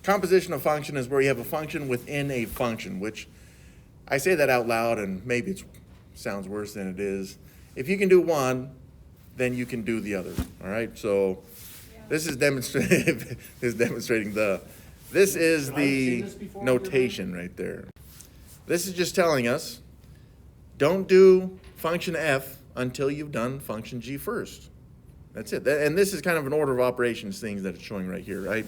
composition of function is where you have a function within a function, which I say that out loud and maybe it sounds worse than it is. If you can do one, then you can do the other, all right? So this is demonstrating this is the notation right there. This is just telling us, don't do function f until you've done function g first. That's it. And this is kind of an order of operations things that it's showing right here, right?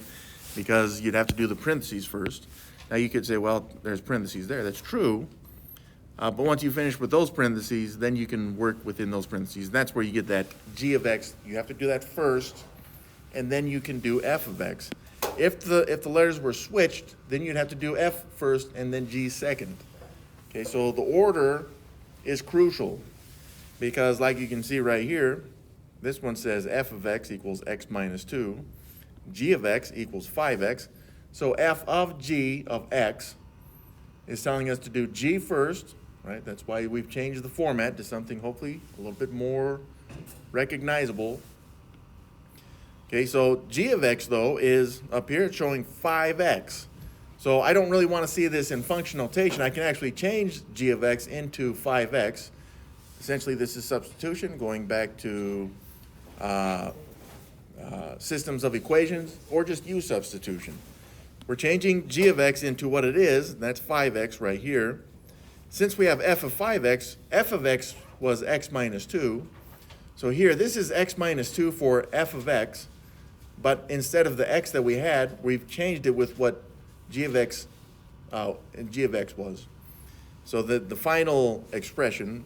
Because you'd have to do the parentheses first. Now you could say, well, there's parentheses there. That's true. But once you finish with those parentheses, then you can work within those parentheses. And that's where you get that g of x. You have to do that first, and then you can do f of x. If the letters were switched, then you'd have to do f first and then g second. Okay, so the order is crucial because like you can see right here, this one says f of x equals x minus 2, g of x equals 5x. So f of g of x is telling us to do g first, right? That's why we've changed the format to something hopefully a little bit more recognizable. Okay, so g of x though is up here, it's showing 5x. So I don't really want to see this in function notation. I can actually change g of x into 5x. Essentially this is substitution, going back to systems of equations or just u substitution. We're changing g of x into what it is, that's 5x right here. Since we have f of 5x, f of x was x minus 2. So here, this is x minus 2 for f of x, but instead of the x that we had, we've changed it with what g of x was. So the final expression,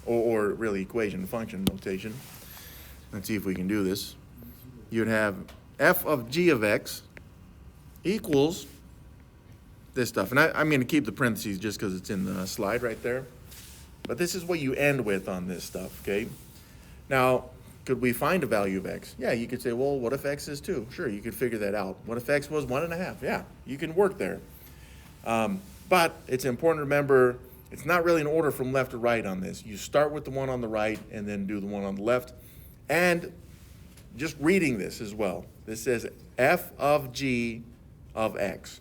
or really equation, function notation, let's see if we can do this. You'd have f of g of x equals this stuff. And I'm going to keep the parentheses just because it's in the slide right there. But this is what you end with on this stuff, okay? Now, could we find a value of x? Yeah, you could say, well, what if x is 2? Sure, you could figure that out. What if x was 1.5? Yeah, you can work there. But it's important to remember, it's not really an order from left to right on this. You start with the one on the right and then do the one on the left. And just reading this as well. This says f of g of x.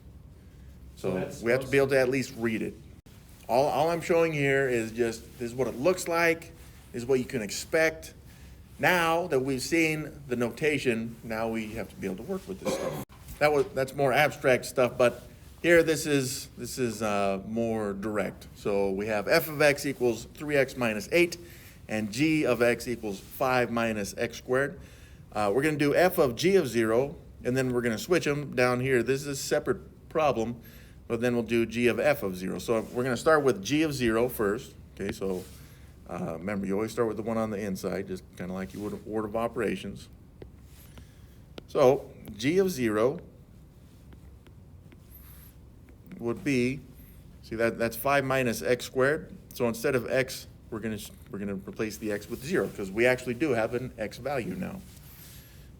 So we have to be able to at least read it. All I'm showing here is just, this is what it looks like, this is what you can expect. Now that we've seen the notation, now we have to be able to work with this stuff. That's more abstract stuff, but here this is more direct. So we have f of x equals 3x minus 8, and g of x equals 5 minus x squared. We're going to do f of g of 0, and then we're going to switch them down here. This is a separate problem, but then we'll do g of f of 0. So we're going to start with g of 0 first. Okay, so remember, you always start with the one on the inside, just kind of like you would an order of operations. So g of 0 would be, see that's 5 minus x squared. So instead of x, we're going to replace the x with 0 because we actually do have an x value now.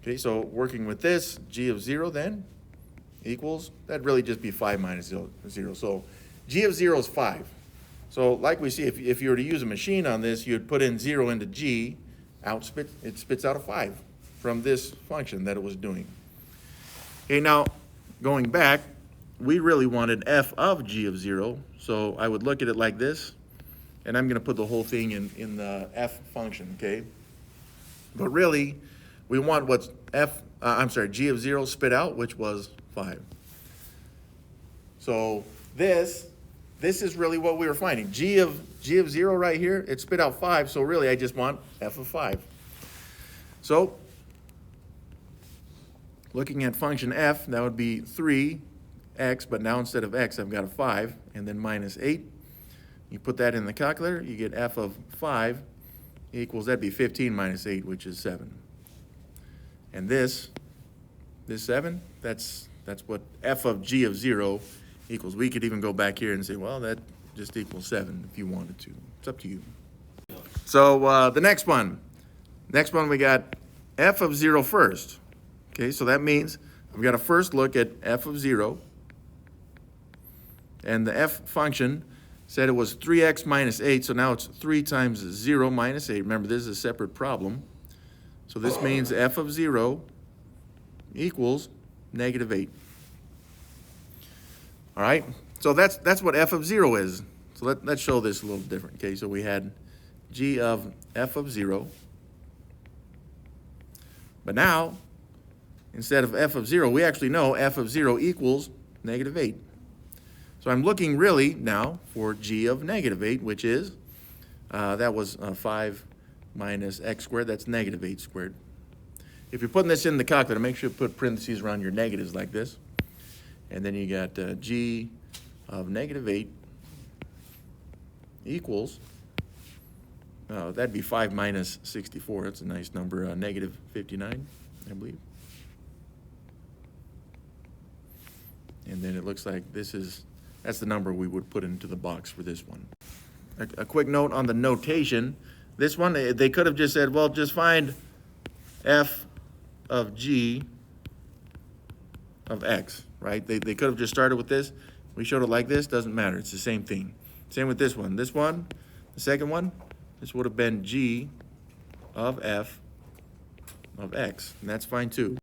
Okay, so working with this, g of 0 then equals, that'd really just be 5 minus 0. So g of 0 is 5. So like we see, if you were to use a machine on this, you'd put in 0 into g, it spits out a 5 from this function that it was doing. Okay, now going back, we really wanted f of g of 0, so I would look at it like this, and I'm going to put the whole thing in the f function, okay? But really, we want what's g of 0 spit out, which was 5. So this is really what we were finding. G of 0 right here, it spit out 5, so really I just want f of 5. So looking at function f, that would be 3x, but now instead of x, I've got a 5, and then minus 8. You put that in the calculator, you get f of 5 equals, that'd be 15 minus 8, which is 7. And this 7, that's what f of g of 0 equals. We could even go back here and say, well, that just equals 7 if you wanted to. It's up to you. So the next one we got f of 0 first. Okay, so that means I've got to first look at f of 0. And the f function said it was 3x minus 8, so now it's 3 times 0 minus 8. Remember, this is a separate problem. So this means f of 0 equals negative 8. All right, so that's what f of 0 is. So let's show this a little different. Okay, so we had g of f of 0. But now, instead of f of 0, we actually know f of 0 equals negative 8. So I'm looking really now for g of negative 8, which is, that was 5 minus x squared. That's negative 8 squared. If you're putting this in the calculator, make sure you put parentheses around your negatives like this. And then you got g of negative 8 equals, that'd be 5 minus 64. That's a nice number, negative 59, I believe. And then it looks like that's the number we would put into the box for this one. A quick note on the notation. This one, they could have just said, well, just find f of g of x, right? They could have just started with this. We showed it like this, doesn't matter. It's the same thing. Same with this one. This one, the second one, this would have been g of f of x, and that's fine too.